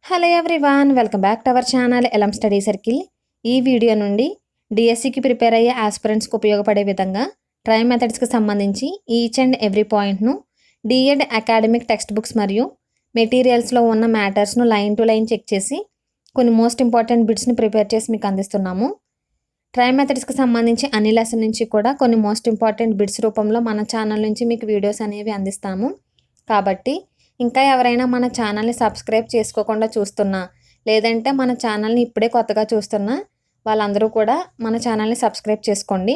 Hello everyone, welcome back to our channel Elam study circle. ఈ video నుండి డిఎస్సికి prepare అయ్యే ఆస్పిరెంట్స్కి ఉపయోగపడే విధంగా ట్రై మెథడ్స్కి సంబంధించి ఈచ్ అండ్ ఎవ్రీ పాయింట్ను డిఎడ్ అకాడమిక్ టెక్స్ట్ బుక్స్ మరియు మెటీరియల్స్లో ఉన్న మ్యాటర్స్ను లైన్ టు లైన్ చెక్ చేసి కొన్ని మోస్ట్ ఇంపార్టెంట్ బిట్స్ని ప్రిపేర్ చేసి మీకు అందిస్తున్నాము. ట్రై మెథడ్స్కి సంబంధించి అన్ని లెసన్ నుంచి కూడా కొన్ని మోస్ట్ ఇంపార్టెంట్ బిట్స్ రూపంలో మన ఛానల్ నుంచి మీకు వీడియోస్ అనేవి అందిస్తాము. కాబట్టి ఇంకా ఎవరైనా మన ఛానల్ని సబ్స్క్రైబ్ చేసుకోకుండా చూస్తున్నా, లేదంటే మన ఛానల్ని ఇప్పుడే కొత్తగా చూస్తున్నా వాళ్ళందరూ కూడా మన ఛానల్ని సబ్స్క్రైబ్ చేసుకోండి.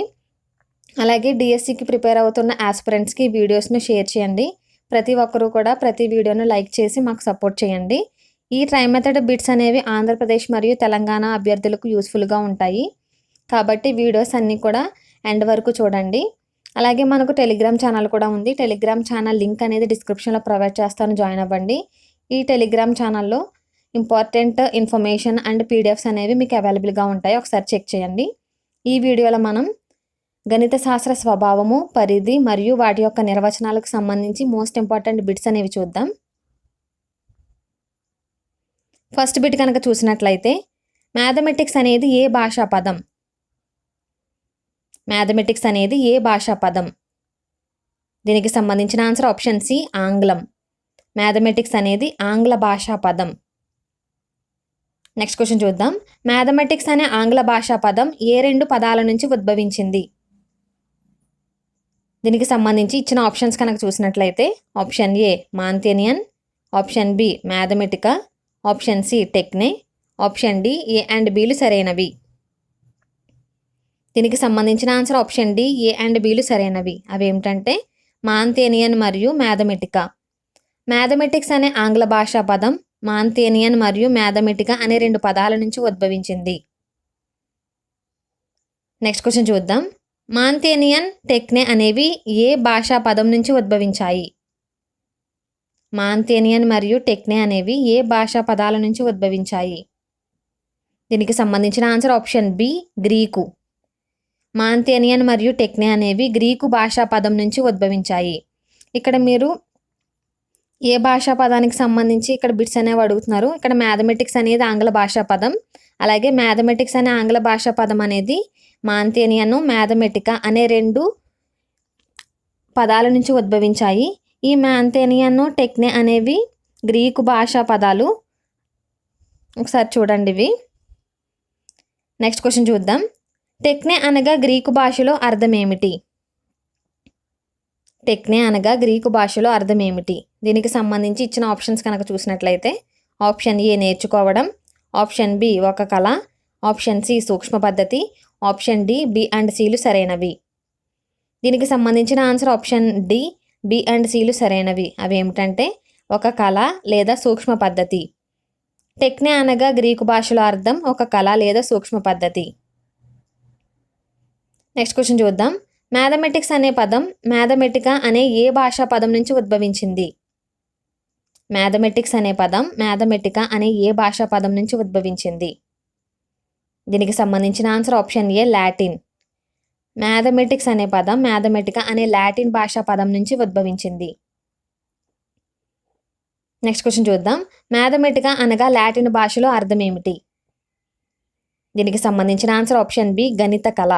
అలాగే డిఎస్సికి ప్రిపేర్ అవుతున్న ఆస్పిరెంట్స్కి ఈ వీడియోస్ని షేర్ చేయండి. ప్రతి ఒక్కరూ కూడా ప్రతి వీడియోను లైక్ చేసి మాకు సపోర్ట్ చేయండి. ఈ ట్రై మెథడ్ బిట్స్ అనేవి ఆంధ్రప్రదేశ్ మరియు తెలంగాణ అభ్యర్థులకు యూస్ఫుల్గా ఉంటాయి. కాబట్టి వీడియోస్ అన్నీ కూడా ఎండ్ వరకు చూడండి. అలాగే మనకు టెలిగ్రామ్ ఛానల్ కూడా ఉంది. టెలిగ్రామ్ ఛానల్ లింక్ అనేది డిస్క్రిప్షన్లో ప్రొవైడ్ చేస్తాను, జాయిన్ అవ్వండి. ఈ టెలిగ్రామ్ ఛానల్లో ఇంపార్టెంట్ ఇన్ఫర్మేషన్ అండ్ పీడిఎఫ్స్ అనేవి మీకు అవైలబుల్గా ఉంటాయి, ఒకసారి చెక్ చేయండి. ఈ వీడియోలో మనం గణిత శాస్త్ర స్వభావము, పరిధి మరియు వాటి యొక్క నిర్వచనాలకు సంబంధించి మోస్ట్ ఇంపార్టెంట్ బిట్స్ అనేవి చూద్దాం. ఫస్ట్ బిట్ కనుక చూసినట్లయితే, మ్యాథమెటిక్స్ అనేది ఏ భాషా పదం? మ్యాథమెటిక్స్ అనేది ఏ భాషా పదం? దీనికి సంబంధించిన ఆన్సర్ ఆప్షన్ సి, ఆంగ్లం. మ్యాథమెటిక్స్ అనేది ఆంగ్ల భాషా పదం. నెక్స్ట్ క్వశ్చన్ చూద్దాం. మ్యాథమెటిక్స్ అనే ఆంగ్ల భాషా పదం ఏ రెండు పదాల నుంచి ఉద్భవించింది? దీనికి సంబంధించి ఇచ్చిన ఆప్షన్స్ కనుక చూసినట్లయితే, ఆప్షన్ ఏ మాంథేనియన్, option B mathematica, option C techne, option D A and బిలు సరైనవి. దీనికి సంబంధించిన answer option D A and బిలు సరైనవి. అవి ఏమిటంటే మాంథేనియన్ మరియు మ్యాథమెటికా. మ్యాథమెటిక్స్ అనే ఆంగ్ల భాషా పదం మాంథేనియన్ మరియు మ్యాథమెటికా అనే రెండు పదాల నుంచి ఉద్భవించింది. నెక్స్ట్ క్వశ్చన్ చూద్దాం. మాంథేనియన్, టెక్నే అనేవి ఏ భాషా పదం నుంచి ఉద్భవించాయి? మాంథేనియన్ మరియు టెక్నే అనేవి ఏ భాషా పదాల నుంచి ఉద్భవించాయి? దీనికి సంబంధించిన ఆన్సర్ ఆప్షన్ బి గ్రీకు. మాంథేనియన్ మరియు టెక్నే అనేవి గ్రీకు భాషా పదం నుంచి ఉద్భవించాయి. ఇక్కడ మీరు ఏ భాషా పదానికి సంబంధించి ఇక్కడ బిట్స్ అనేవి అడుగుతున్నారు. ఇక్కడ మ్యాథమెటిక్స్ అనేది ఆంగ్ల భాషా పదం. అలాగే మ్యాథమెటిక్స్ అనే ఆంగ్ల భాషా పదం అనేది మాంథేనియన్, మ్యాథమెటికా అనే రెండు పదాల నుంచి ఉద్భవించాయి. ఈ మాంథేనియన్, టెక్నే అనేవి గ్రీకు భాషా పదాలు. ఒకసారి చూడండి ఇవి. నెక్స్ట్ క్వశ్చన్ చూద్దాం. టెక్నే అనగా గ్రీకు భాషలో అర్థం ఏమిటి? టెక్నే అనగా గ్రీకు భాషలో అర్థం ఏమిటి? దీనికి సంబంధించి ఇచ్చిన ఆప్షన్స్ కనుక చూసినట్లయితే, ఆప్షన్ ఏ నేర్చుకోవడం, ఆప్షన్ బి ఒక కళ, ఆప్షన్ సి సూక్ష్మ పద్ధతి, ఆప్షన్ డి బి అండ్ సిలు సరైనవి. దీనికి సంబంధించిన answer option D B and సిలు సరైనవి. అవి ఏమిటంటే ఒక కళ లేదా సూక్ష్మ పద్ధతి. టెక్నే అనగా గ్రీకు భాషలో అర్థం ఒక కళ లేదా సూక్ష్మ పద్ధతి. నెక్స్ట్ క్వశ్చన్ చూద్దాం. మ్యాథమెటిక్స్ అనే పదం మ్యాథమెటికా అనే ఏ భాషా పదం నుంచి ఉద్భవించింది? మ్యాథమెటిక్స్ అనే పదం మ్యాథమెటికా అనే ఏ భాషా పదం నుంచి ఉద్భవించింది? దీనికి సంబంధించిన ఆన్సర్ ఆప్షన్ ఏ లాటిన్. మ్యాథమెటిక్స్ అనే పదం మ్యాథమెటికా అనే లాటిన్ భాషా పదం నుంచి ఉద్భవించింది. నెక్స్ట్ క్వశ్చన్ చూద్దాం. మ్యాథమెటికా అనగా లాటిన్ భాషలో అర్థం ఏమిటి? దీనికి సంబంధించిన ఆన్సర్ ఆప్షన్ బి గణిత కళ.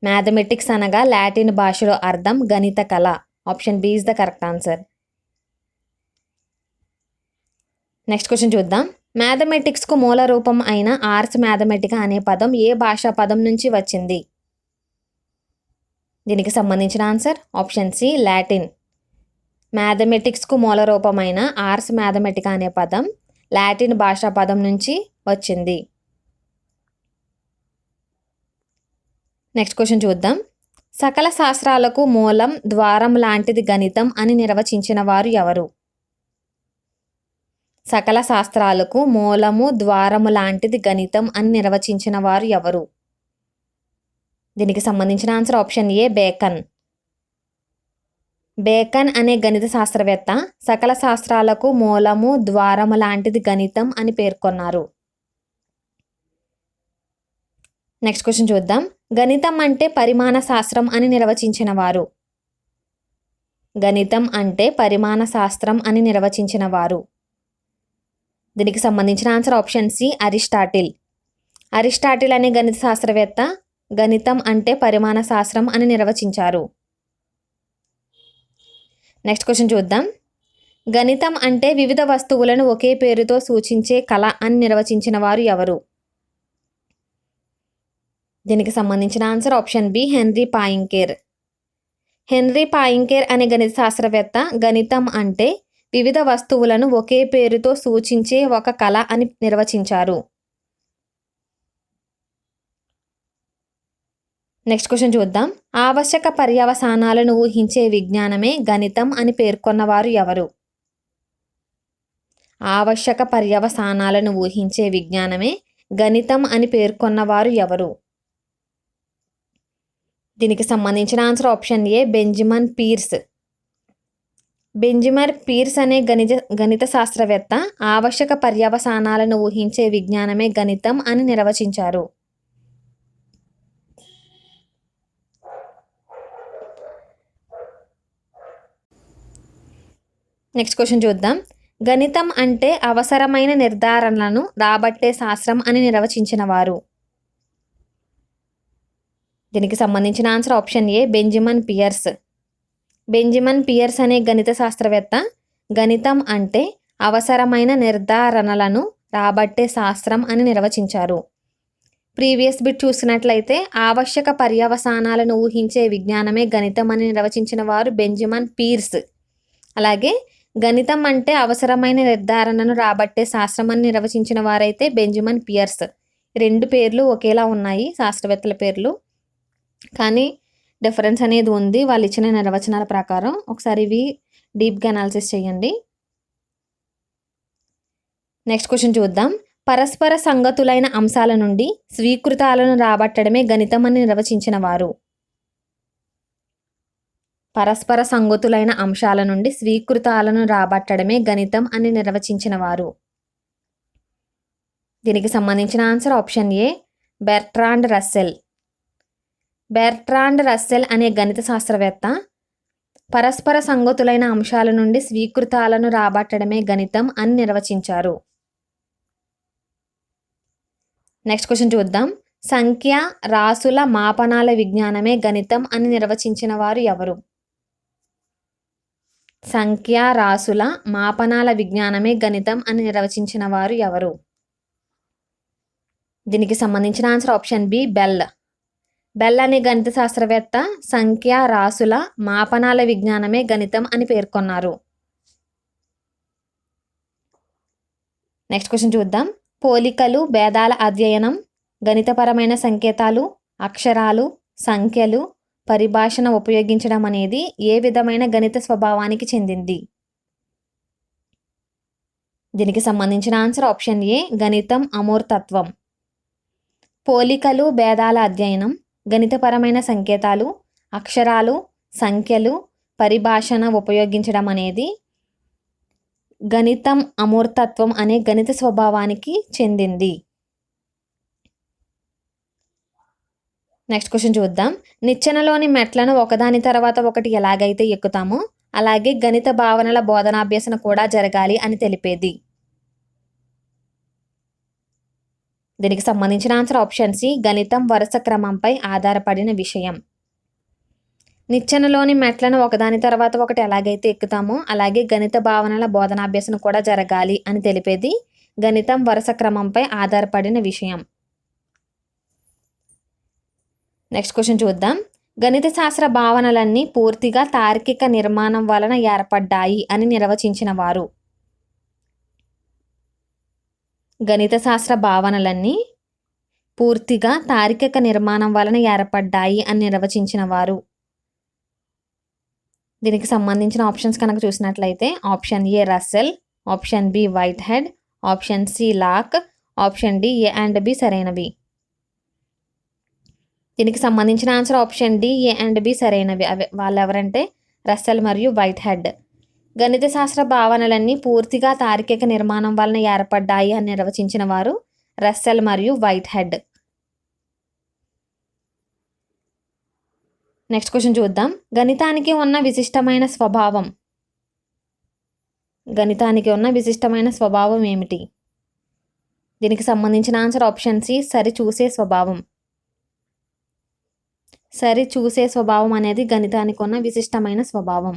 మ్యాథమెటిక్స్ అనగా లాటిన్ భాషలో అర్థం గణిత కళ. Option B is the correct answer. Next question చూద్దాం. మ్యాథమెటిక్స్కు మూల రూపం అయిన ఆర్స్ మ్యాథమెటికా అనే పదం ఏ భాషా పదం నుంచి వచ్చింది? దీనికి సంబంధించిన ఆన్సర్ ఆప్షన్ సి లాటిన్. మ్యాథమెటిక్స్కు మూల రూపమైన ఆర్స్ మ్యాథమెటికా అనే పదం లాటిన్ భాషా పదం నుంచి వచ్చింది. నెక్స్ట్ క్వశ్చన్ చూద్దాం. సకల శాస్త్రాలకు మూలం ద్వారం లాంటిది గణితం అని నిర్వచించిన వారు ఎవరు? సకల శాస్త్రాలకు మూలము ద్వారము లాంటిది గణితం అని నిర్వచించిన వారు ఎవరు? దీనికి సంబంధించిన ఆన్సర్ ఆప్షన్ ఏ బేకన్. బేకన్ అనే గణిత శాస్త్రవేత్త సకల శాస్త్రాలకు మూలము ద్వారము లాంటిది గణితం అని పేర్కొన్నారు. నెక్స్ట్ క్వశ్చన్ చూద్దాం. గణితం అంటే పరిమాణ శాస్త్రం అని నిర్వచించిన వారు? గణితం అంటే పరిమాణ శాస్త్రం అని నిర్వచించిన వారు? దీనికి సంబంధించిన answer option C Aristotle. Aristotle అనే గణిత శాస్త్రవేత్త గణితం అంటే పరిమాణ శాస్త్రం అని నిర్వచించారు. నెక్స్ట్ క్వశ్చన్ చూద్దాం. గణితం అంటే వివిధ వస్తువులను ఒకే పేరుతో సూచించే కళ అని నిర్వచించిన వారు ఎవరు? దీనికి సంబంధించిన answer option B Henri Poincaré. Henri Poincaré అనే గణిత శాస్త్రవేత్త గణితం అంటే వివిధ వస్తువులను ఒకే పేరుతో సూచించే ఒక కళ అని నిర్వచించారు. నెక్స్ట్ క్వశ్చన్ చూద్దాం. ఆవశ్యక పర్యవసానాలను ఊహించే విజ్ఞానమే గణితం అని పేర్కొన్నవారు ఎవరు? ఆవశ్యక పర్యవసానాలను ఊహించే విజ్ఞానమే గణితం అని పేర్కొన్నవారు ఎవరు? దీనికి సంబంధించిన answer option A Benjamin peers. Benjamin peers అనే గణిత శాస్త్రవేత్త ఆవశ్యక పర్యవసానాలను ఊహించే విజ్ఞానమే గణితం అని నిర్వచించారు. నెక్స్ట్ క్వశ్చన్ చూద్దాం. గణితం అంటే అవసరమైన నిర్ధారణలను రాబట్టే శాస్త్రం అని నిర్వచించిన వారు? దీనికి సంబంధించిన answer option A Benjamin Peirce. Benjamin Peirce అనే గణిత శాస్త్రవేత్త గణితం అంటే అవసరమైన నిర్ధారణలను రాబట్టే శాస్త్రం అని నిర్వచించారు. ప్రీవియస్ బిట్ చూసినట్లయితే ఆవశ్యక పర్యవసానాలను ఊహించే విజ్ఞానమే గణితం అని నిర్వచించిన వారు బెంజమిన్ పీర్స్. అలాగే గణితం అంటే అవసరమైన నిర్ధారణను రాబట్టే శాస్త్రం అని నిర్వచించిన వారైతే బెంజమిన్ పియర్స్. రెండు పేర్లు ఒకేలా ఉన్నాయి శాస్త్రవేత్తల పేర్లు, కానీ డిఫరెన్స్ అనేది ఉంది వాళ్ళు ఇచ్చిన నిర్వచనాల ప్రకారం. ఒకసారి ఇవి డీప్గా అనాలిసిస్ చేయండి. నెక్స్ట్ క్వశ్చన్ చూద్దాం. పరస్పర సంగతులైన అంశాల నుండి స్వీకృతాలను రాబట్టడమే గణితం అని నిర్వచించిన వారు? పరస్పర సంగతులైన అంశాల నుండి స్వీకృతాలను రాబట్టడమే గణితం అని నిర్వచించిన వారు? దీనికి సంబంధించిన ఆన్సర్ ఆప్షన్ ఏ బెర్ట్రాండ్ రస్సెల్. బెర్ట్రాండ్ రస్సెల్ అనే గణిత శాస్త్రవేత్త పరస్పర సంగతులైన అంశాల నుండి స్వీకృతాలను రాబట్టడమే గణితం అని నిర్వచించారు. నెక్స్ట్ క్వశ్చన్ చూద్దాం. సంఖ్య రాసుల మాపనాల విజ్ఞానమే గణితం అని నిర్వచించిన వారు ఎవరు? సంఖ్య రాసుల మాపనాల విజ్ఞానమే గణితం అని నిర్వచించిన వారు ఎవరు? దీనికి సంబంధించిన answer option B Bell. Bell అనే గణిత శాస్త్రవేత్త సంఖ్య రాసుల మాపనాల విజ్ఞానమే గణితం అని పేర్కొన్నారు. నెక్స్ట్ క్వశ్చన్ చూద్దాం. పోలికలు భేదాల అధ్యయనం గణితపరమైన సంకేతాలు అక్షరాలు సంఖ్యలు పరిభాషను ఉపయోగించడం అనేది ఏ విధమైన గణిత స్వభావానికి చెందింది? దీనికి సంబంధించిన ఆన్సర్ ఆప్షన్ ఏ గణితం అమూర్తత్వం. పోలికలు భేదాల అధ్యయనం గణితపరమైన సంకేతాలు అక్షరాలు సంఖ్యలు పరిభాషను ఉపయోగించడం అనేది గణితం అమూర్తత్వం అనే గణిత స్వభావానికి చెందింది. నెక్స్ట్ క్వశ్చన్ చూద్దాం. నిచ్చెనలోని మెట్లను ఒకదాని తర్వాత ఒకటి ఎలాగైతే ఎక్కుతామో అలాగే గణిత భావనల బోధనాభ్యసన కూడా జరగాలి అని తెలిపేది? దీనికి సంబంధించిన ఆన్సర్ ఆప్షన్ సి గణితం వరుస క్రమంపై ఆధారపడిన విషయం. నిచ్చెనలోని మెట్లను ఒకదాని తర్వాత ఒకటి ఎలాగైతే ఎక్కుతామో అలాగే గణిత భావనల బోధనాభ్యసన కూడా జరగాలి అని తెలిపేది గణితం వరుస క్రమంపై ఆధారపడిన విషయం. నెక్స్ట్ క్వశ్చన్ చూద్దాం. గణిత శాస్త్ర భావనలన్నీ పూర్తిగా తార్కిక నిర్మాణం వలన ఏర్పడ్డాయి అని నిర్వచించిన వారు? గణిత శాస్త్ర భావనలన్నీ పూర్తిగా తార్కిక నిర్మాణం వలన ఏర్పడ్డాయి అని నిర్వచించిన వారు? దీనికి సంబంధించిన ఆప్షన్స్ కనుక చూసినట్లయితే option A Russell, option B Whitehead, option C Locke, option D A and B సరైనవి. దీనికి సంబంధించిన answer option D A and B సరైనవి. వాళ్ళు ఎవరంటే రస్సెల్ మరియు వైట్ హెడ్. గణిత శాస్త్ర భావనలన్నీ పూర్తిగా తార్కిక నిర్మాణం వలన ఏర్పడ్డాయి అని నిర్వచించిన వారు రస్సెల్ మరియు వైట్ హెడ్. నెక్స్ట్ క్వశ్చన్ చూద్దాం. గణితానికి ఉన్న విశిష్టమైన స్వభావం. గణితానికి ఉన్న విశిష్టమైన స్వభావం ఏమిటి? దీనికి సంబంధించిన ఆన్సర్ ఆప్షన్ సి సరిచూసే స్వభావం. సరిచూసే స్వభావం అనేది గణితానికి ఉన్న విశిష్టమైన స్వభావం.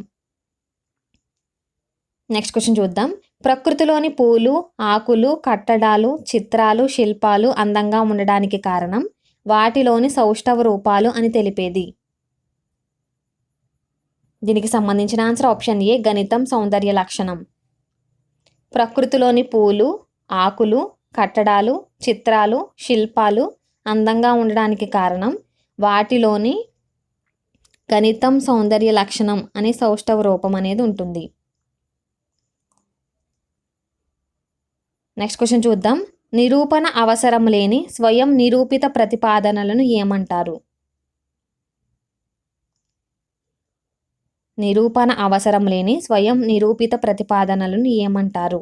నెక్స్ట్ క్వశ్చన్ చూద్దాం. ప్రకృతిలోని పూలు, ఆకులు, కట్టడాలు, చిత్రాలు, శిల్పాలు అందంగా ఉండడానికి కారణం వాటిలోని సౌష్ఠవ రూపాలు అని తెలిపేది. దీనికి సంబంధించిన ఆన్సర్ ఆప్షన్ ఏ గణితం సౌందర్య లక్షణం. ప్రకృతిలోని పూలు, ఆకులు, కట్టడాలు, చిత్రాలు, శిల్పాలు అందంగా ఉండడానికి కారణం వాటిలోని గణితం సౌందర్య లక్షణం అనే సౌష్ఠవ రూపం అనేది ఉంటుంది. నెక్స్ట్ క్వశ్చన్ చూద్దాం. నిరూపణ అవసరం లేని స్వయం నిరూపిత ప్రతిపాదనలను ఏమంటారు? నిరూపణ అవసరం లేని స్వయం నిరూపిత ప్రతిపాదనలను ఏమంటారు?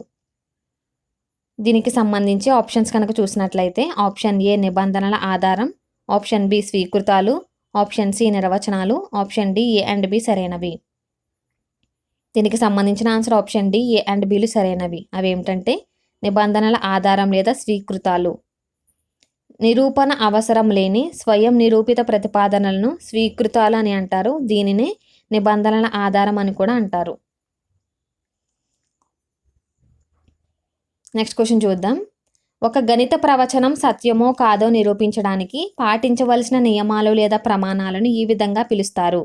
దీనికి సంబంధించి ఆప్షన్స్ కనుక చూసినట్లయితే ఆప్షన్ ఏ నిబంధనల ఆధారం, ఆప్షన్ బి స్వీకృతాలు, ఆప్షన్ సి నిర్వచనాలు, option D A and B సరైనవి. దీనికి సంబంధించిన answer option D A and బిలు సరైనవి. అవి ఏమిటంటే నిబంధనల ఆధారం లేదా స్వీకృతాలు. నిరూపణ అవసరం లేని స్వయం నిరూపిత ప్రతిపాదనలను స్వీకృతాలు అని అంటారు. దీనినే నిబంధనల ఆధారం అని కూడా అంటారు. నెక్స్ట్ క్వశ్చన్ చూద్దాం. ఒక గణిత ప్రవచనం సత్యమో కాదో నిరూపించడానికి పాటించవలసిన నియమాలు లేదా ప్రమాణాలను ఈ విధంగా పిలుస్తారు.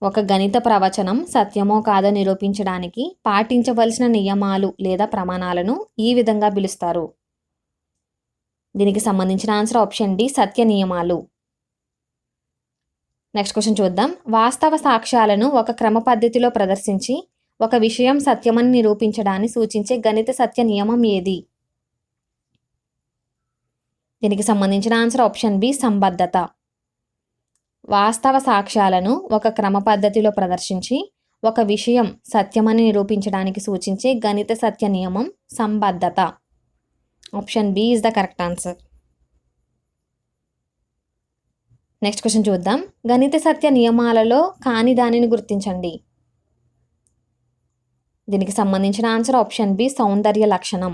ఒక గణిత ప్రవచనం సత్యమో కాదో నిరూపించడానికి పాటించవలసిన నియమాలు లేదా ప్రమాణాలను ఈ విధంగా పిలుస్తారు. దీనికి సంబంధించిన ఆన్సర్ ఆప్షన్ డి సత్య నియమాలు. నెక్స్ట్ క్వశ్చన్ చూద్దాం. వాస్తవ సాక్ష్యాలను ఒక క్రమ పద్ధతిలో ప్రదర్శించి ఒక విషయం సత్యమని నిరూపించడాన్ని సూచించే గణిత సత్య నియమం ఏది? దీనికి సంబంధించిన ఆన్సర్ ఆప్షన్ బి సంబద్ధత. వాస్తవ సాక్ష్యాలను ఒక క్రమ పద్ధతిలో ప్రదర్శించి ఒక విషయం సత్యమని నిరూపించడానికి సూచించే గణిత సత్య నియమం సంబద్ధత. Option B is the correct answer. Next question చూద్దాం. గణిత సత్య నియమాలలో కాని దానిని గుర్తించండి. దీనికి సంబంధించిన ఆన్సర్ ఆప్షన్ బి సౌందర్య లక్షణం.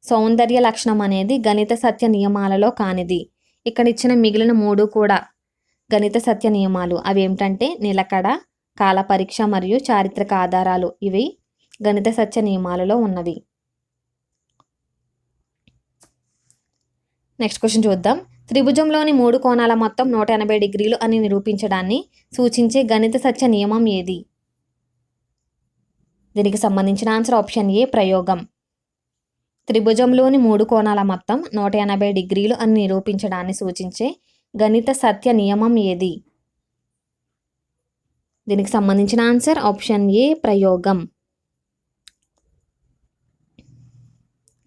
సౌందర్య లక్షణం అనేది గణిత సత్య నియమాలలో కానిది. ఇక్కడ ఇచ్చిన మిగిలిన 3 కూడా గణిత సత్య నియమాలు. అవి ఏమిటంటే నిలకడ, కాల పరీక్ష మరియు చారిత్రక ఆధారాలు. ఇవి గణిత సత్య నియమాలలో ఉన్నవి. నెక్స్ట్ క్వశ్చన్ చూద్దాం. త్రిభుజంలోని 3 కోణాల మొత్తం 180 డిగ్రీలు అని నిరూపించడాన్ని సూచించే గణిత సత్య నియమం ఏది? దీనికి సంబంధించిన ఆన్సర్ ఆప్షన్ ఏ ప్రయోగం. త్రిభుజంలోని 3 కోణాల మొత్తం 180 డిగ్రీలు అని నిరూపించడాన్ని సూచించే గణిత సత్య నియమం ఏది? దీనికి సంబంధించిన ఆన్సర్ ఆప్షన్ ఏ ప్రయోగం.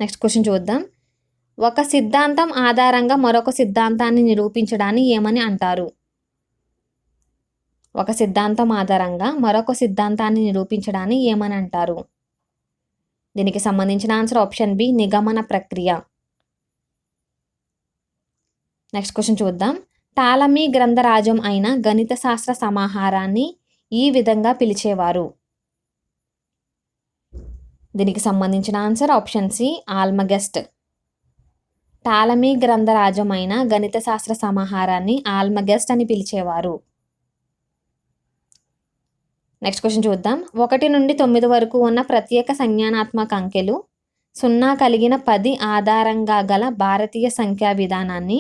నెక్స్ట్ క్వశ్చన్ చూద్దాం. ఒక సిద్ధాంతం ఆధారంగా మరొక సిద్ధాంతాన్ని నిరూపించడాన్ని ఏమని అంటారు? ఒక సిద్ధాంతం ఆధారంగా మరొక సిద్ధాంతాన్ని నిరూపించడాన్ని ఏమని అంటారు? దీనికి సంబంధించిన ఆన్సర్ ఆప్షన్ బి నిగమన ప్రక్రియ. నెక్స్ట్ క్వశ్చన్ చూద్దాం. టాలమీ గ్రంథరాజం అయిన గణిత శాస్త్ర సమాహారాన్ని ఈ విధంగా పిలిచేవారు. దీనికి సంబంధించిన ఆన్సర్ ఆప్షన్ సి ఆల్మగెస్ట్. టాలమీ గ్రంథరాజం అయిన గణిత శాస్త్ర సమాహారాన్ని ఆల్మగెస్ట్ అని పిలిచేవారు. నెక్స్ట్ క్వశ్చన్ చూద్దాం. 1 నుండి 9 వరకు ఉన్న ప్రత్యేక సంజ్ఞానాత్మక అంకెలు 0 కలిగిన 10 ఆధారంగా గల భారతీయ సంఖ్యా విధానాన్ని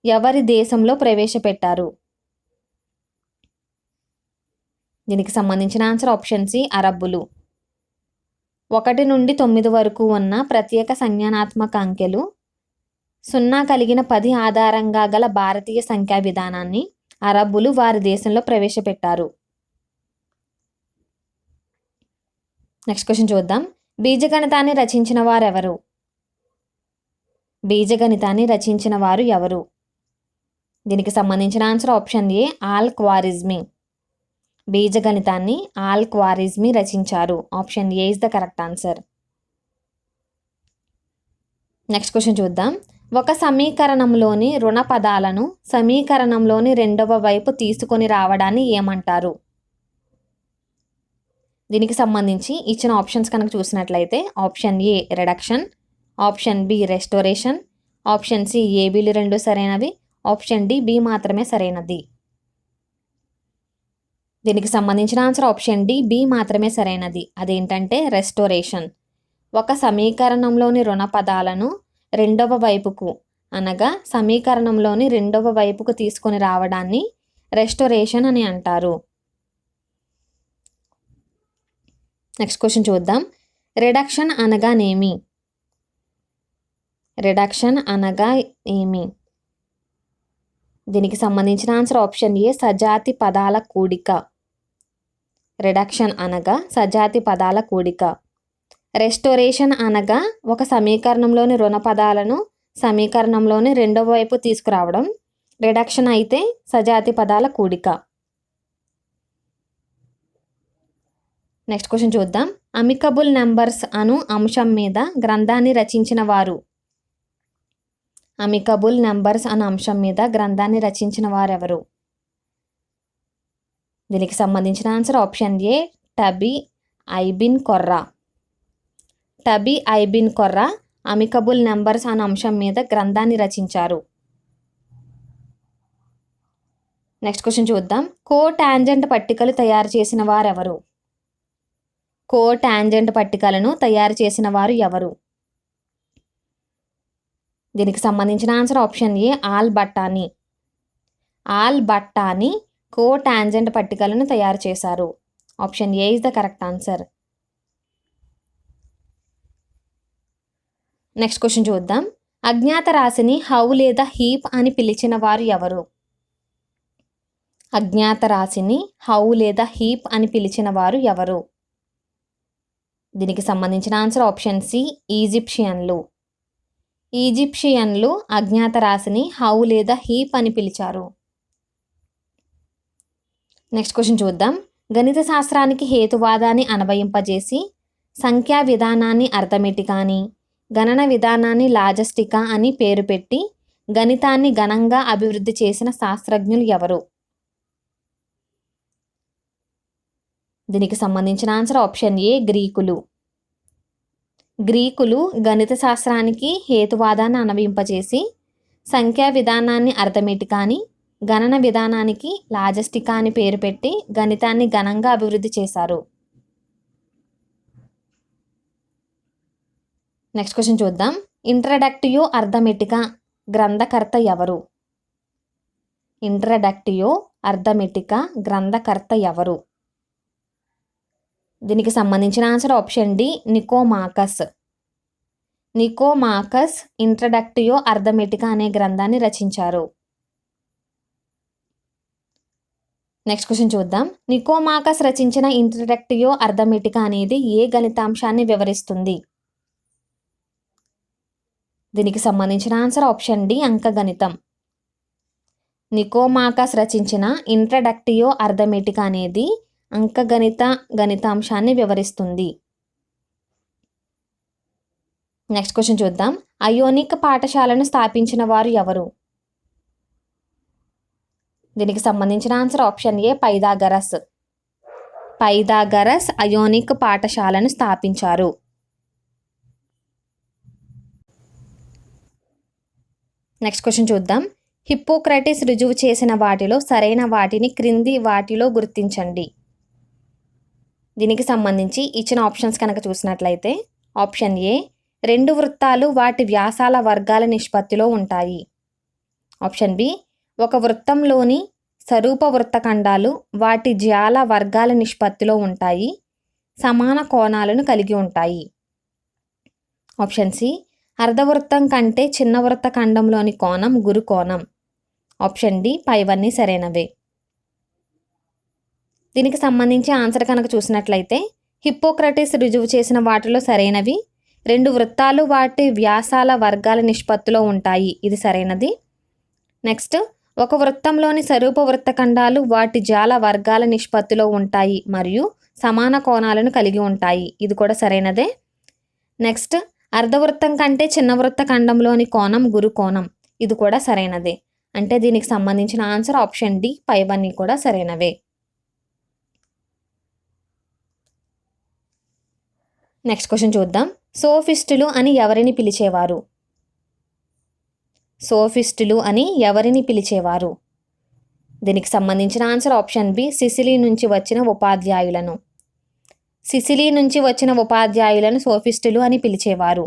ఎవరి దేశంలో ప్రవేశపెట్టారు? దీనికి సంబంధించిన ఆన్సర్ ఆప్షన్ సి అరబ్బులు. 1 నుండి 9 వరకు ఉన్న ప్రత్యేక సంజ్ఞానాత్మక అంకెలు 0 కలిగిన 10 ఆధారంగా గల భారతీయ సంఖ్యా విధానాన్ని అరబ్బులు వారి దేశంలో ప్రవేశపెట్టారు. నెక్స్ట్ క్వశ్చన్ చూద్దాం. బీజగణితాన్ని రచించిన వారు ఎవరు? బీజగణితాన్ని రచించిన వారు ఎవరు? దీనికి సంబంధించిన answer option A Al Khwarizmi. బీజగణితాన్ని ఆల్ క్వారిజ్మి రచించారు. Option A is the correct answer. Next question చూద్దాం. ఒక సమీకరణంలోని రుణ పదాలను సమీకరణంలోని రెండవ వైపు తీసుకొని రావడాన్ని ఏమంటారు? దీనికి సంబంధించి ఇచ్చిన ఆప్షన్స్ కనుక చూసినట్లయితే option A reduction, option B restoration, option C ఏబీలు రెండు సరైనవి, ఆప్షన్ డి బి మాత్రమే సరైనది. దీనికి సంబంధించిన ఆన్సర్ ఆప్షన్ డి బి మాత్రమే సరైనది. అదేంటంటే రెస్టోరేషన్. ఒక సమీకరణంలోని రుణ పదాలను రెండవ వైపుకు అనగా సమీకరణంలోని రెండవ వైపుకు తీసుకొని రావడాన్ని రెస్టోరేషన్ అని అంటారు. నెక్స్ట్ క్వశ్చన్ చూద్దాం. రిడక్షన్ అనగానేమి? రిడక్షన్ అనగా ఏమి? దీనికి సంబంధించిన ఆన్సర్ ఆప్షన్ ఏ సజాతి పదాల కూడిక. రిడక్షన్ అనగా సజాతి పదాల కూడిక. రెస్టోరేషన్ అనగా ఒక సమీకరణంలోని రుణ పదాలను సమీకరణంలోని రెండవ వైపు తీసుకురావడం. రిడక్షన్ అయితే సజాతి పదాల కూడిక. నెక్స్ట్ క్వశ్చన్ చూద్దాం. అమికబుల్ నెంబర్స్ అను అంశం మీద గ్రంథాన్ని రచించిన వారు. అమికబుల్ నెంబర్స్ అను అంశం మీద గ్రంథాన్ని రచించిన వారెవరు? దీనికి సంబంధించిన answer option A Thabit ibn Qurra. Thabit ibn Qurra amicable numbers అనే అంశం మీద గ్రంథాన్ని రచించారు. నెక్స్ట్ క్వశ్చన్ చూద్దాం. కో టాంజెంట్ పట్టికలు తయారు చేసిన వారెవరు? కో టాంజెంట్ పట్టికలను తయారు చేసిన వారు ఎవరు? దీనికి సంబంధించిన answer option A Al Battani. Al Battani cotangent పట్టికలను తయారు చేశారు. Option A is the correct answer. Next question చూద్దాం. అజ్ఞాత రాశిని హౌ లేదా హీప్ అని పిలిచిన వారు ఎవరు? అజ్ఞాత రాశిని హౌ లేదా హీప్ అని పిలిచిన వారు ఎవరు? దీనికి సంబంధించిన ఆన్సర్ ఆప్షన్ సి ఈజిప్షియన్లు. ఈజిప్షియన్లు అజ్ఞాత రాశిని హౌ లేదా హీప్ అని పిలిచారు. నెక్స్ట్ క్వశ్చన్ చూద్దాం. గణిత శాస్త్రానికి హేతువాదాన్ని అన్వయింపజేసి సంఖ్యా విధానాన్ని అర్థమెటిక్ అని, గణన విధానాన్ని లాజిస్టిక అని పేరు పెట్టి గణితాన్ని ఘనంగా అభివృద్ధి చేసిన శాస్త్రజ్ఞులు ఎవరు? దీనికి సంబంధించిన ఆన్సర్ ఆప్షన్ ఏ గ్రీకులు. గ్రీకులు గణిత శాస్త్రానికి హేతువాదాన్ని అన్వయింపజేసి సంఖ్యా విధానాన్ని అర్థమెటిక్ అని, గణన విధానానికి లాజిస్టికా అని పేరు పెట్టి గణితాన్ని ఘనంగా అభివృద్ధి చేశారు. నెక్స్ట్ క్వశ్చన్ చూద్దాం. ఇంట్రడక్టియో అర్థమెటికా గ్రంథకర్త ఎవరు? ఇంట్రడక్టియో అర్థమెటికా గ్రంథకర్త ఎవరు? దీనికి సంబంధించిన ఆన్సర్ ఆప్షన్ డి నికోమాకస్. నికోమాకస్ ఇంట్రడక్టియో అర్థమెటికా అనే గ్రంథాన్ని రచించారు. నెక్స్ట్ క్వశ్చన్ చూద్దాం. నికోమాకస్ రచించిన ఇంట్రడక్టియో అర్థమెటికా అనేది ఏ గణితాంశాన్ని వివరిస్తుంది? దీనికి సంబంధించిన ఆన్సర్ ఆప్షన్ డి అంకగణితం. నికోమాకస్ రచించిన ఇంట్రడక్టియో అర్థమెటికా అనేది గణితాంశాన్ని వివరిస్తుంది. నెక్స్ట్ క్వశ్చన్ చూద్దాం. అయోనిక్ పాఠశాలను స్థాపించిన వారు ఎవరు? దీనికి సంబంధించిన ఆన్సర్ ఆప్షన్ ఏ పైథాగరస్. పైథాగరస్ అయోనిక్ పాఠశాలను స్థాపించారు. నెక్స్ట్ క్వశ్చన్ చూద్దాం. హిప్పోక్రటిస్ రుజువు చేసిన వాటిలో సరైన వాటిని క్రింది వాటిలో గుర్తించండి. దీనికి సంబంధించి ఇచ్చిన ఆప్షన్స్ కనుక చూసినట్లయితే ఆప్షన్ ఏ రెండు వృత్తాలు వాటి వ్యాసాల వర్గాల నిష్పత్తిలో ఉంటాయి. ఆప్షన్ బి ఒక వృత్తంలోని స్వరూప వృత్తఖండాలు వాటి జ్యాల వర్గాల నిష్పత్తిలో ఉంటాయి, సమాన కోణాలను కలిగి ఉంటాయి. ఆప్షన్ సి అర్ధవృత్తం కంటే చిన్న వృత్తఖండంలోని కోణం గురు కోణం. ఆప్షన్ డి పైవన్నీ సరైనవే. దీనికి సంబంధించి ఆన్సర్ కనుక చూసినట్లయితే హిప్పోక్రటిస్ రుజువు చేసిన వాటిలో సరైనవి రెండు వృత్తాలు వాటి వ్యాసాల వర్గాల నిష్పత్తిలో ఉంటాయి, ఇది సరైనది. నెక్స్ట్ ఒక వృత్తంలోని స్వరూప వృత్తఖండాలు వాటి జాల వర్గాల నిష్పత్తిలో ఉంటాయి మరియు సమాన కోణాలను కలిగి ఉంటాయి, ఇది కూడా సరైనదే. నెక్స్ట్ అర్ధవృత్తం కంటే చిన్న వృత్తఖండంలోని కోణం గురు కోణం, ఇది కూడా సరైనదే. అంటే దీనికి సంబంధించిన ఆన్సర్ ఆప్షన్ డి పైవన్నీ కూడా సరైనవే. నెక్స్ట్ క్వశ్చన్ చూద్దాం. సోఫిస్టులు అని ఎవరిని పిలిచేవారు? సోఫిస్టులు అని ఎవరిని పిలిచేవారు? దీనికి సంబంధించిన ఆన్సర్ ఆప్షన్ బి, సిసిలీ నుంచి వచ్చిన ఉపాధ్యాయులను. సిసిలీ నుంచి వచ్చిన ఉపాధ్యాయులను సోఫిస్టులు అని పిలిచేవారు.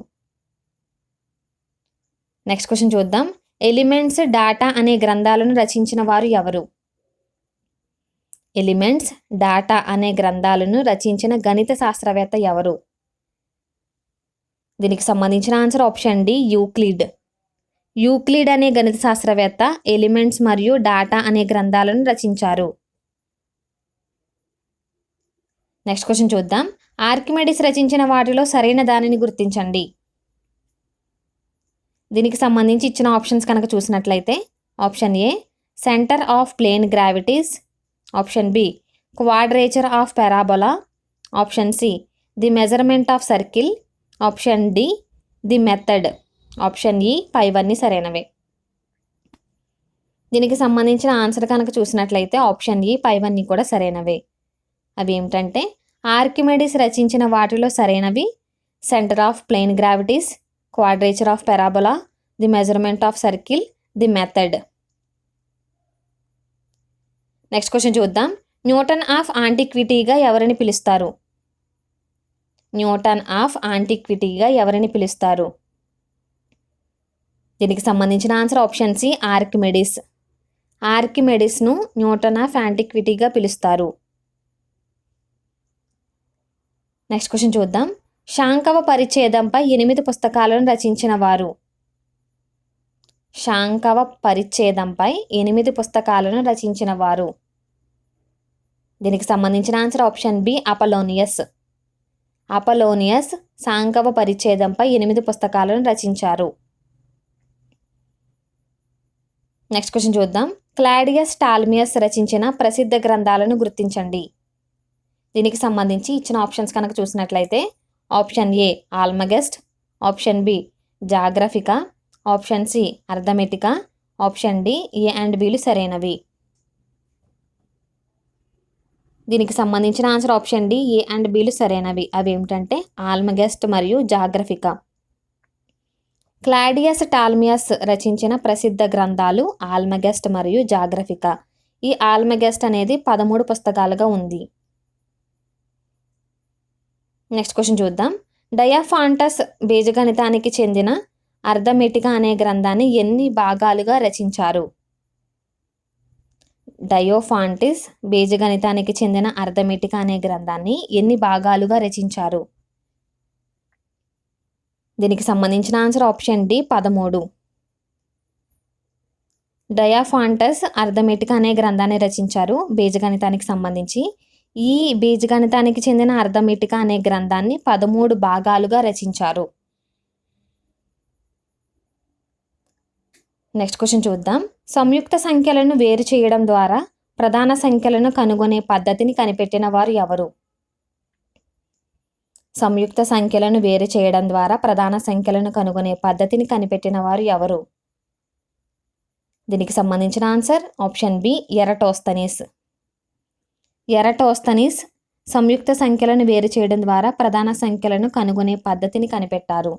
నెక్స్ట్ క్వశ్చన్ చూద్దాం. ఎలిమెంట్స్ డాటా అనే గ్రంథాలను రచించిన వారు ఎవరు? ఎలిమెంట్స్ డాటా అనే గ్రంథాలను రచించిన గణిత శాస్త్రవేత్త ఎవరు? దీనికి సంబంధించిన answer option D, Euclid. Euclid అనే గణిత శాస్త్రవేత్త ఎలిమెంట్స్ మరియు డాటా అనే గ్రంథాలను రచించారు. నెక్స్ట్ క్వశ్చన్ చూద్దాం. ఆర్కిమెడిస్ రచించిన వాటిలో సరైన దానిని గుర్తించండి. దీనికి సంబంధించి ఇచ్చిన ఆప్షన్స్ కనుక చూసినట్లయితే option A centre of plane gravities, option B quadrature of parabola, option C the measurement of circle, option D the method, option E పైవన్నీ సరైనవే. దీనికి సంబంధించిన ఆన్సర్ కనుక చూసినట్లయితే ఆప్షన్ ఈ పైవన్నీ కూడా సరైనవే. అవి ఏమిటంటే ఆర్కిమెడిస్ రచించిన వాటిలో సరైనవి centre of plane gravities, quadrature of parabola, the measurement of circle, the method. Next question చూద్దాం. న్యూటన్ ఆఫ్ ఆంటిక్విటీగా ఎవరిని పిలుస్తారు? న్యూటన్ ఆఫ్ ఆంటిక్విటీగా ఎవరిని పిలుస్తారు? దీనికి సంబంధించిన ఆన్సర్ ఆప్షన్ సి, ఆర్కిమెడిస్. ఆర్కిమెడిస్ను న్యూటన్ ఆఫ్ యాంటిక్విటీగా పిలుస్తారు. నెక్స్ట్ క్వశ్చన్ చూద్దాం. శాంకవ పరిచ్ఛేదంపై 8 పుస్తకాలను రచించిన వారు? శాంకవ పరిచ్ఛేదంపై 8 పుస్తకాలను రచించిన వారు? దీనికి సంబంధించిన answer option B, Apollonius. Apollonius శాంకవ పరిచ్ఛేదంపై 8 పుస్తకాలను రచించారు. నెక్స్ట్ క్వశ్చన్ చూద్దాం. క్లాడియస్ టాల్మియస్ రచించిన ప్రసిద్ధ గ్రంథాలను గుర్తించండి. దీనికి సంబంధించి ఇచ్చిన ఆప్షన్స్ కనుక చూసినట్లయితే option A Almagest, option B Geographica, option C Arithmetica, option D A and బిలు సరైనవి. దీనికి సంబంధించిన answer option D A and బిలు సరైనవి. అవి ఏమిటంటే ఆల్మగెస్ట్ మరియు జాగ్రఫికా. క్లాడియస్ టాల్మియస్ రచించిన ప్రసిద్ధ గ్రంథాలు ఆల్మగెస్ట్ మరియు జాగ్రఫికా. ఈ ఆల్మగెస్ట్ అనేది 13 పుస్తకాలుగా ఉంది. నెక్స్ట్ క్వశ్చన్ చూద్దాం. డయాఫాంటస్ బీజగణితానికి చెందిన అర్థమెటికా అనే గ్రంథాన్ని ఎన్ని భాగాలుగా రచించారు? డయోఫాంటిస్ బీజగణితానికి చెందిన అర్థమెటికా అనే గ్రంథాన్ని ఎన్ని భాగాలుగా రచించారు? దీనికి సంబంధించిన answer option D 13. Diophantus Arithmetica అనే గ్రంథాన్ని రచించారు బీజగణితానికి సంబంధించి. ఈ బీజగణితానికి చెందిన అర్థమెటికా అనే గ్రంథాన్ని 13 భాగాలుగా రచించారు. నెక్స్ట్ క్వశ్చన్ చూద్దాం. సంయుక్త సంఖ్యలను వేరు చేయడం ద్వారా ప్రధాన సంఖ్యలను కనుగొనే పద్ధతిని కనిపెట్టిన వారు ఎవరు? సంయుక్త సంఖ్యలను వేరు చేయడం ద్వారా ప్రధాన సంఖ్యలను కనుగొనే పద్ధతిని కనిపెట్టిన వారు ఎవరు? దీనికి సంబంధించిన answer option B Eratosthenes. Eratosthenes సంయుక్త సంఖ్యలను వేరు చేయడం ద్వారా ప్రధాన సంఖ్యలను కనుగొనే పద్ధతిని కనిపెట్టారు.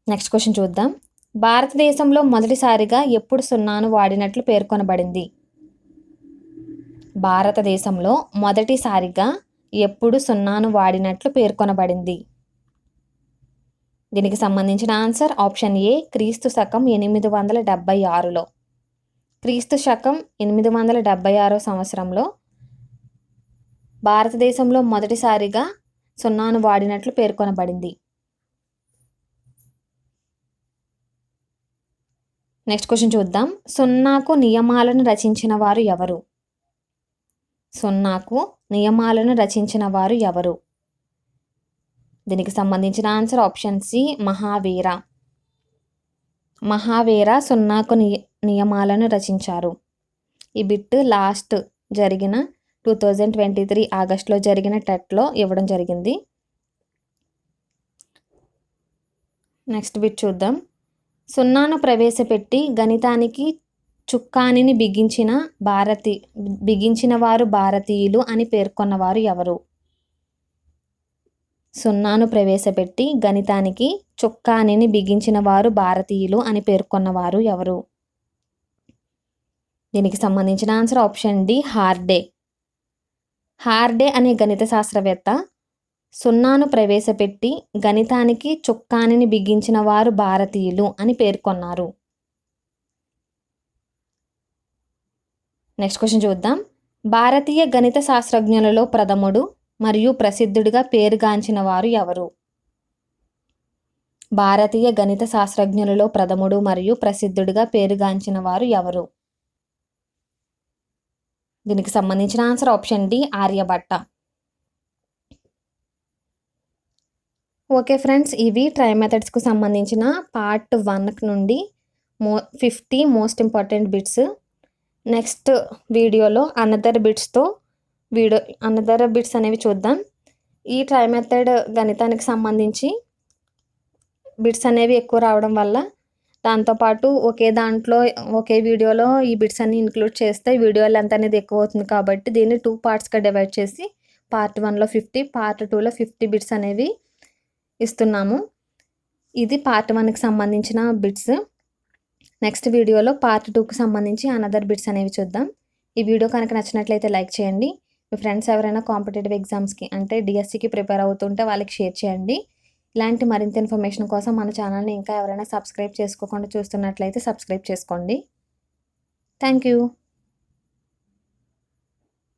నెక్స్ట్ క్వశ్చన్ చూద్దాం. భారతదేశంలో మొదటిసారిగా ఎప్పుడు సున్నాను వాడినట్లు పేర్కొనబడింది? భారతదేశంలో మొదటిసారిగా ఎప్పుడు సున్నాను వాడినట్లు పేర్కొనబడింది? దీనికి సంబంధించిన ఆన్సర్ ఆప్షన్ ఏ క్రీస్తు శకం 876లో. క్రీస్తు శకం 876 సంవత్సరంలో భారతదేశంలో మొదటిసారిగా సున్నాను వాడినట్లు పేర్కొనబడింది. నెక్స్ట్ క్వశ్చన్ చూద్దాం. సున్నాకు నియమాలను రచించిన వారు ఎవరు? సున్నాకు నియమాలను రచించిన వారు ఎవరు? దీనికి సంబంధించిన answer option C Mahavira. Mahavira సున్నాకు నియమాలను రచించారు. ఈ బిట్ లాస్ట్ జరిగిన 2023 ఆగస్టులో జరిగిన టెట్లో ఇవ్వడం జరిగింది. నెక్స్ట్ బిట్ చూద్దాం. సున్నాను ప్రవేశపెట్టి గణితానికి చుక్కానిని బిగించిన వారు భారతీయులు అని పేర్కొన్నవారు ఎవరు? సున్నాను ప్రవేశపెట్టి గణితానికి చుక్కానిని బిగించిన వారు భారతీయులు అని పేర్కొన్నవారు ఎవరు? దీనికి సంబంధించిన ఆన్సర్ ఆప్షన్ డి, హార్డే. హార్డే అనే గణిత శాస్త్రవేత్త సున్నాను ప్రవేశపెట్టి గణితానికి చుక్కానిని బిగించిన వారు భారతీయులు అని పేర్కొన్నారు. నెక్స్ట్ క్వశ్చన్ చూద్దాం. భారతీయ గణిత శాస్త్రజ్ఞులలో ప్రథముడు మరియు ప్రసిద్ధుడిగా పేరుగాంచిన వారు ఎవరు? భారతీయ గణిత శాస్త్రజ్ఞులలో ప్రథముడు మరియు ప్రసిద్ధుడిగా పేరుగాంచిన వారు ఎవరు? దీనికి సంబంధించిన answer option D, Aryabhata. Okay friends, ఇవి ట్రై మెథడ్స్కు సంబంధించిన పార్ట్ 1 నుండి 50 మోస్ట్ ఇంపార్టెంట్ బిట్స్. నెక్స్ట్ వీడియోలో అనదర్ బిట్స్ అనేవి చూద్దాం. ఈ ట్రై మెథడ్ గణితానికి సంబంధించి బిట్స్ అనేవి ఎక్కువ రావడం వల్ల దాంతోపాటు ఒకే వీడియోలో ఈ బిట్స్ అన్ని ఇంక్లూడ్ చేస్తే వీడియో లెంత్ అనేది ఎక్కువ అవుతుంది. కాబట్టి దీన్ని 2 పార్ట్స్గా డివైడ్ చేసి పార్ట్ 1లో 50, పార్ట్ 2లో 50 బిట్స్ అనేవి ఇస్తున్నాము. ఇది పార్ట్ 1కి సంబంధించిన బిట్స్. నెక్స్ట్ వీడియోలో పార్ట్ 2కి సంబంధించి అనదర్ బిట్స్ అనేవి చూద్దాం. ఈ వీడియో కనుక నచ్చినట్లయితే లైక్ చేయండి. మీ ఫ్రెండ్స్ ఎవరైనా కాంపిటేటివ్ ఎగ్జామ్స్కి అంటే డిఎస్సికి ప్రిపేర్ అవుతుంటే వాళ్ళకి షేర్ చేయండి. ఇలాంటి మరింత ఇన్ఫర్మేషన్ కోసం మన ఛానల్ని ఇంకా ఎవరైనా సబ్స్క్రైబ్ చేసుకోకుండా చూస్తున్నట్లయితే సబ్స్క్రైబ్ చేసుకోండి. Thank you.